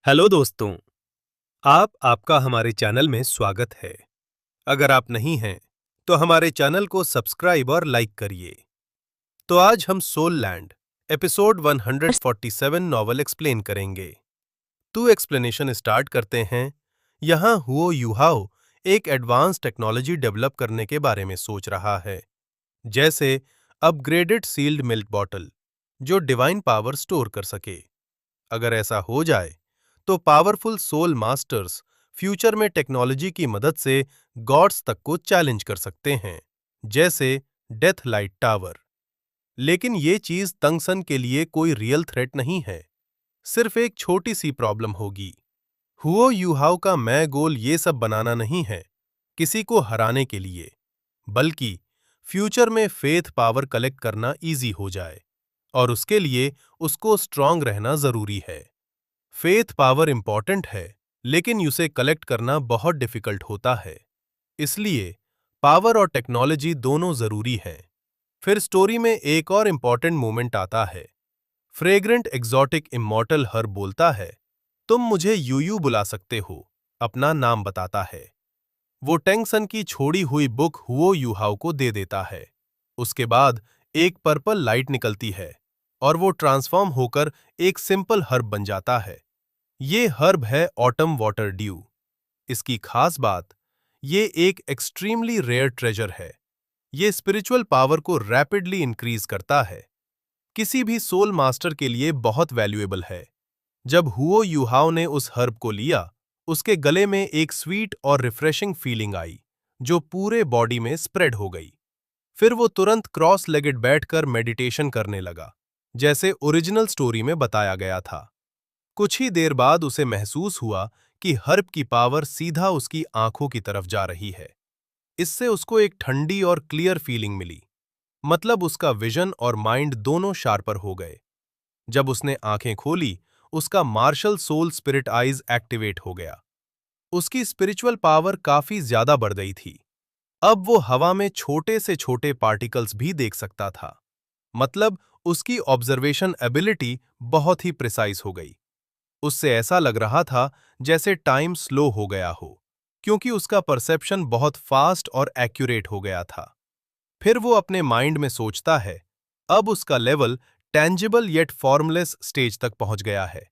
Hello दोस्तों, आपका हमारे चैनल में स्वागत है। अगर आप नहीं हैं, तो हमारे चैनल को सब्सक्राइब और लाइक करिए। तो आज हम soul land episode 147 novel explain करेंगे। टू एक्सप्लेनेशन स्टार्ट करते हैं। यहाँ हुओ यूहाओ एक एडवांस टेक्नोलॉजी डेवलप करने के बारे में सोच रहा है, जैसे अपग्रेडेड सील्ड मिल्क बॉटल, जो डिवाइन पावर स्टोर कर सके। अगर ऐसा हो जाए, तो पावरफुल सोल मास्टर्स फ्यूचर में टेक्नोलॉजी की मदद से गॉड्स तक को चैलेंज कर सकते हैं, जैसे डेथ लाइट टावर। लेकिन ये चीज तंगसन के लिए कोई रियल थ्रेट नहीं है, सिर्फ एक छोटी सी प्रॉब्लम होगी। हुओ यूहाओ का मैं गोल ये सब बनाना नहीं है किसी को हराने के लिए, बल्कि फ्यूचर में फेथ पावर कलेक्ट करना इजी हो जाए, और उसके लिए उसको स्ट्रांग रहना जरूरी है। फेथ पावर इंपॉर्टेंट है, लेकिन उसे कलेक्ट करना बहुत डिफिकल्ट होता है। इसलिए पावर और टेक्नोलॉजी दोनों जरूरी हैं। फिर स्टोरी में एक और इंपॉर्टेंट मोमेंट आता है। फ्रेग्रेंट एग्जॉटिक इमॉर्टल हर्ब बोलता है, तुम मुझे यूयू बुला सकते हो, अपना नाम बताता है। वो टेंगसन की छोड़ी हुई बुक हुओ यूहाओ को दे देता है। उसके बाद एक पर्पल लाइट निकलती है, और वो ट्रांसफॉर्म होकर एक सिंपल हर्ब बन जाता है। ये हर्ब है ऑटम वाटर ड्यू। इसकी खास बात, ये एक एक्सट्रीमली रेयर ट्रेजर है। ये स्पिरिचुअल पावर को रैपिडली इंक्रीज करता है। किसी भी सोल मास्टर के लिए बहुत वैल्यूएबल है। जब हुओ यूहाओ ने उस हर्ब को लिया, उसके गले में एक स्वीट और रिफ्रेशिंग फीलिंग आई, जो पूरे बॉडी में स्प्रेड हो गई। फिर वो तुरंत क्रॉस लेगेड बैठकर मेडिटेशन करने लगा, जैसे ओरिजिनल स्टोरी में बताया गया था। कुछ ही देर बाद उसे महसूस हुआ कि हर्ब की पावर सीधा उसकी आंखों की तरफ जा रही है। इससे उसको एक ठंडी और क्लियर फीलिंग मिली, मतलब उसका विजन और माइंड दोनों शार्पर हो गए। जब उसने आंखें खोली, उसका martial soul spirit eyes activate हो गया। उसकी स्पिरिचुअल पावर काफी ज्यादा बढ़ गई थी। अब वो हवा में छोटे से छोटे पार्टिकल्स भी देख सकता था। मतलब उसकी ऑब्जर्वेशन एबिलिटी बहुत ही प्रिसाइज हो गई। उससे ऐसा लग रहा था जैसे टाइम स्लो हो गया हो, क्योंकि उसका परसेप्शन बहुत फास्ट और एक्यूरेट हो गया था। फिर वो अपने माइंड में सोचता है, अब उसका level tangible yet formless stage तक पहुंच गया है।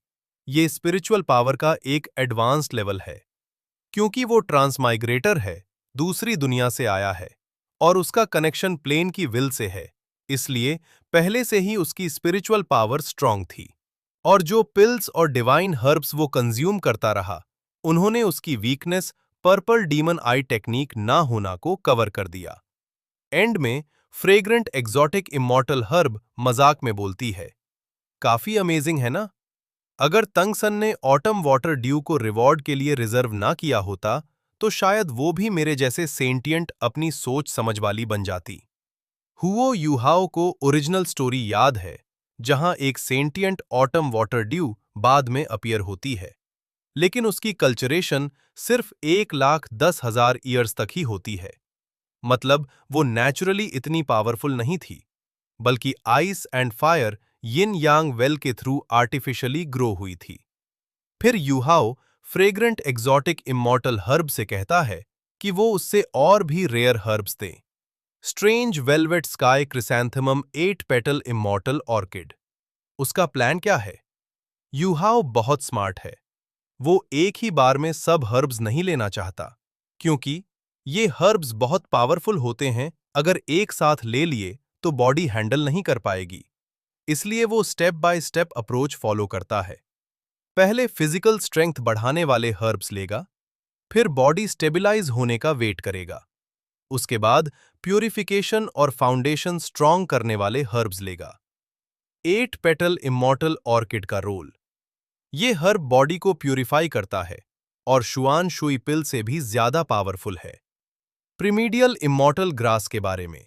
ये स्पिरिचुअल पावर का एक एडवांस्ड लेवल है। क्योंकि वो ट्रांसमाइग्रेटर है, दूसरी दुनिया से आया है, और उसका कनेक्शन प्लेन की विल से है, इसलिए पहले से ही उसकी स्पिरिचुअल पावर स्ट्रांग थी। और जो पिल्स और डिवाइन हर्ब्स वो कंज्यूम करता रहा, उन्होंने उसकी weakness purple demon I technique ना होना को कवर कर दिया। एंड में फ्रेग्रेंट एग्जॉटिक इमॉर्टल हर्ब मजाक में बोलती है, काफी अमेजिंग है ना? अगर तंगसन ने ऑटम वाटर ड्यू को रिवॉर्ड के लिए रिजर्व ना किया होता, तो शायद वो भी मेरे जैसे सेंटिएंट अपनी सोच समझ वाली बन जाती। हुओ यूहाओ को ओरिजिनल स्टोरी याद है, जहां एक सेंटिएंट ऑटम वाटर ड्यू बाद में अपीयर होती है, लेकिन उसकी कल्चरेशन सिर्फ 1,10,000 ईयर्स तक ही होती है। मतलब वो नेचुरली इतनी पावरफुल नहीं थी, बल्कि ice and fire yin Yang well के थ्रू आर्टिफिशियली ग्रो हुई थी। फिर Yuhao fragrant exotic immortal herb से कहता है कि वो उससे और भी रेयर हर्ब्स दें। Strange velvet sky chrysanthemum 8 petal immortal orchid. उसका प्लान क्या है? यूहाओ बहुत स्मार्ट है। वो एक ही बार में सब हर्ब्स नहीं लेना चाहता, क्योंकि ये हर्ब्स बहुत पावरफुल होते हैं। अगर एक साथ ले लिए तो बॉडी हैंडल नहीं कर पाएगी। इसलिए वो step by step approach follow करता है। पहले फिजिकल स्ट्रेंथ बढ़ाने वाले हर्ब्स लेगा, फिर बॉडी स्टेबिलाइज होने का वेट करेगा। उसके बाद प्यूरिफिकेशन और फाउंडेशन स्ट्रॉन्ग करने वाले हर्ब्स लेगा। 8 पेटल इमॉर्टल ऑर्किड का रोल, ये हर्ब बॉडी को प्यूरिफाई करता है और शुआन शुई पिल से भी ज्यादा पावरफुल है। प्रीमीडियल इमॉर्टल ग्रास के बारे में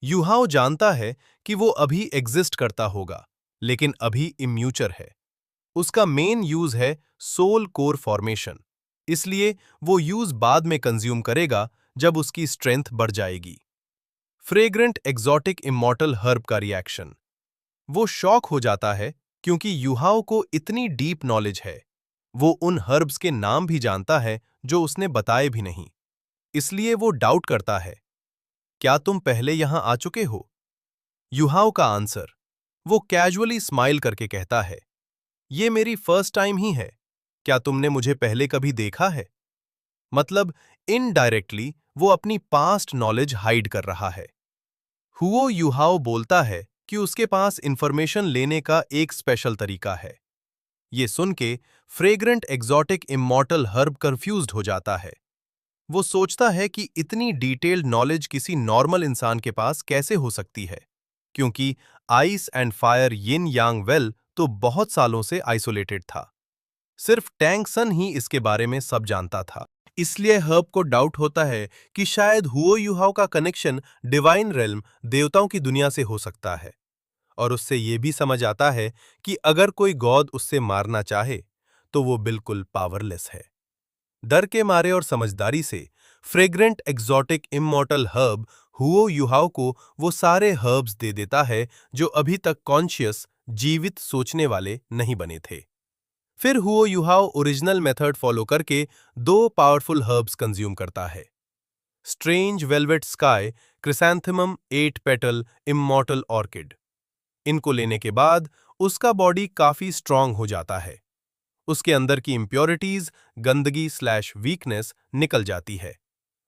यूहाओ जानता है कि वो अभी एग्जिस्ट करता होगा, लेकिन अभी इम्यूचर है। उसका मेन यूज है सोल कोर फॉर्मेशन, इसलिए वो यूज बाद में कंज्यूम करेगा जब उसकी स्ट्रेंथ बढ़ जाएगी। फ्रेग्रेंट एग्जॉटिक इमॉर्टल हर्ब का रिएक्शन, वो शॉक हो जाता है क्योंकि यूहाओ को इतनी डीप नॉलेज है। वो उन हर्ब्स के नाम भी जानता है जो उसने बताए भी नहीं। इसलिए वो डाउट करता है, क्या तुम पहले यहां आ चुके हो? युहाओ का आंसर, वो कैजुअली स्माइल करके कहता है, ये मेरी फर्स्ट टाइम ही है। क्या तुमने मुझे पहले कभी देखा है? मतलब इनडायरेक्टली वो अपनी पास्ट नॉलेज हाइड कर रहा है। हुओ युहाओ बोलता है कि उसके पास इंफॉर्मेशन लेने का एक स्पेशल तरीका है। ये सुन के fragrant exotic immortal herb confused हो जाता है। वो सोचता है कि इतनी डिटेल्ड नॉलेज किसी नॉर्मल इंसान के पास कैसे हो सकती है, क्योंकि ice and fire yin Yang well तो बहुत सालों से आइसोलेटेड था। सिर्फ टैंग सन ही इसके बारे में सब जानता था। इसलिए हर्ब को डाउट होता है कि शायद हुओ युहाओ का कनेक्शन डिवाइन रेल्म, देवताओं की दुनिया से हो सकता है। और उससे ये भी समझ आता है कि अगर कोई गॉड उससे मारना चाहे तो वो बिल्कुल पावरलेस है। डर के मारे और समझदारी से फ्रेग्रेंट एग्जॉटिक इमॉर्टल हर्ब हुओ युहाओ को वो सारे हर्ब्स दे देता है जो अभी तक कॉन्शियस, जीवित सोचने वाले नहीं बने थे। फिर हुओ युहाओ ओरिजिनल मेथड फॉलो करके दो पावरफुल हर्ब्स कंज्यूम करता है, strange velvet sky chrysanthemum 8 petal immortal orchid. इनको लेने के बाद उसका बॉडी काफी स्ट्रांग हो जाता है। उसके अंदर की इंप्योरिटीज, गंदगी स्लैश वीकनेस निकल जाती है।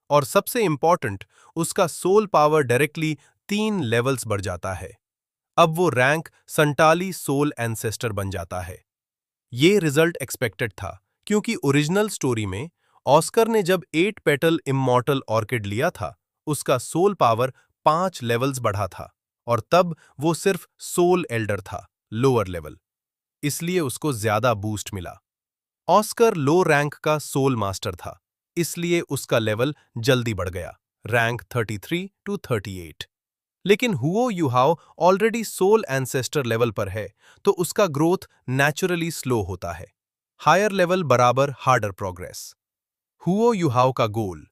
और सबसे इंपॉर्टेंट, उसका सोल पावर डायरेक्टली 3 लेवल्स बढ़ जाता है। अब वो रैंक संटाली सोल एंसेस्टर बन जाता है। ये रिजल्ट एक्सपेक्टेड था, क्योंकि ओरिजिनल स्टोरी में ऑस्कर ने जब 8 पेटल इमॉर्टल ऑर्किड लिया था, उसका सोल पावर 5 लेवल्स बढ़ा था, और तब वो सिर्फ सोल एल्डर था, लोअर लेवल। इसलिए उसको ज्यादा बूस्ट मिला। ऑस्कर लो रैंक का सोल मास्टर था, इसलिए उसका लेवल जल्दी बढ़ गया, रैंक 33 टू 38। लेकिन Huo Yuhao already soul ancestor level पर है, तो उसका ग्रोथ नेचुरली स्लो होता है। हायर लेवल बराबर हार्डर प्रोग्रेस। हुओ युहाओ का गोल,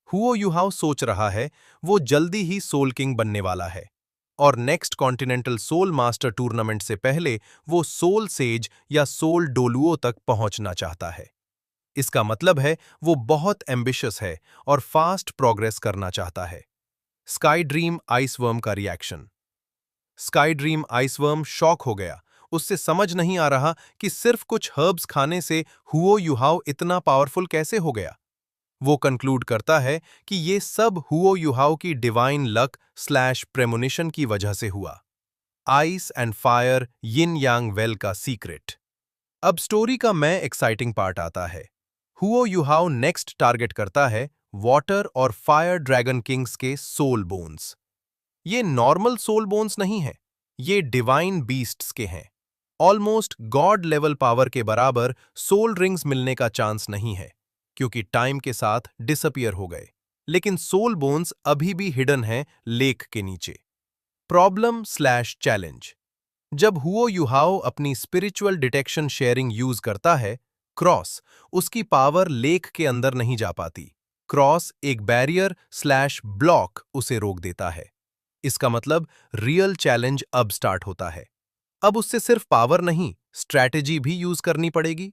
हुओ युहाओ सोच रहा है वो जल्दी ही सोल किंग बनने वाला है, और next continental soul master tournament से पहले वो सोल सेज या सोल डोलुओ तक पहुंचना चाहता है। इसका मतलब है वो बहुत एम्बिशियस है और फास्ट प्रोग्रेस करना चाहता है। स्काई ड्रीम आइसवर्म का रिएक्शन। स्काई ड्रीम आइसवर्म शॉक हो गया। उससे समझ नहीं आ रहा कि सिर्फ कुछ हर्ब्स खाने से हुओ युहाओ इतना पावरफुल कैसे हो गया। वो कंक्लूड करता है कि ये सब हुओ युहाओ की डिवाइन लक स्लैश प्रेमोनिशन की वजह से हुआ। Ice and fire yin Yang well का सीक्रेट। अब स्टोरी का मैं एक्साइटिंग पार्ट आता है। हुओ युहाओ नेक्स्ट टारगेट करता है वाटर और फायर ड्रैगन किंग्स के सोल बोन्स। ये नॉर्मल सोल बोन्स नहीं है, ये डिवाइन बीस्ट्स के हैं। ऑलमोस्ट गॉड लेवल पावर के बराबर सोल रिंग्स मिलने का चांस नहीं है, क्योंकि टाइम के साथ डिसअपियर हो गए। लेकिन सोल बोन्स अभी भी हिडन हैं लेक के नीचे। Problem slash challenge. जब हुओ युहाओ अपनी स्पिरिचुअल डिटेक्शन शेयरिंग यूज करता है, क्रॉस, उसकी पावर लेक के अंदर नहीं जा पाती। क्रॉस एक बैरियर स्लैश ब्लॉक उसे रोक देता है। इसका मतलब रियल चैलेंज अब स्टार्ट होता है। अब उससे सिर्फ पावर नहीं, स्ट्रैटेजी भी यूज करनी पड़ेगी।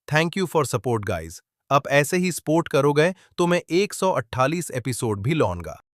Thank you for support guys. अब ऐसे ही सपोर्ट करोगे तो मैं 148 एपिसोड भी लाऊंगा।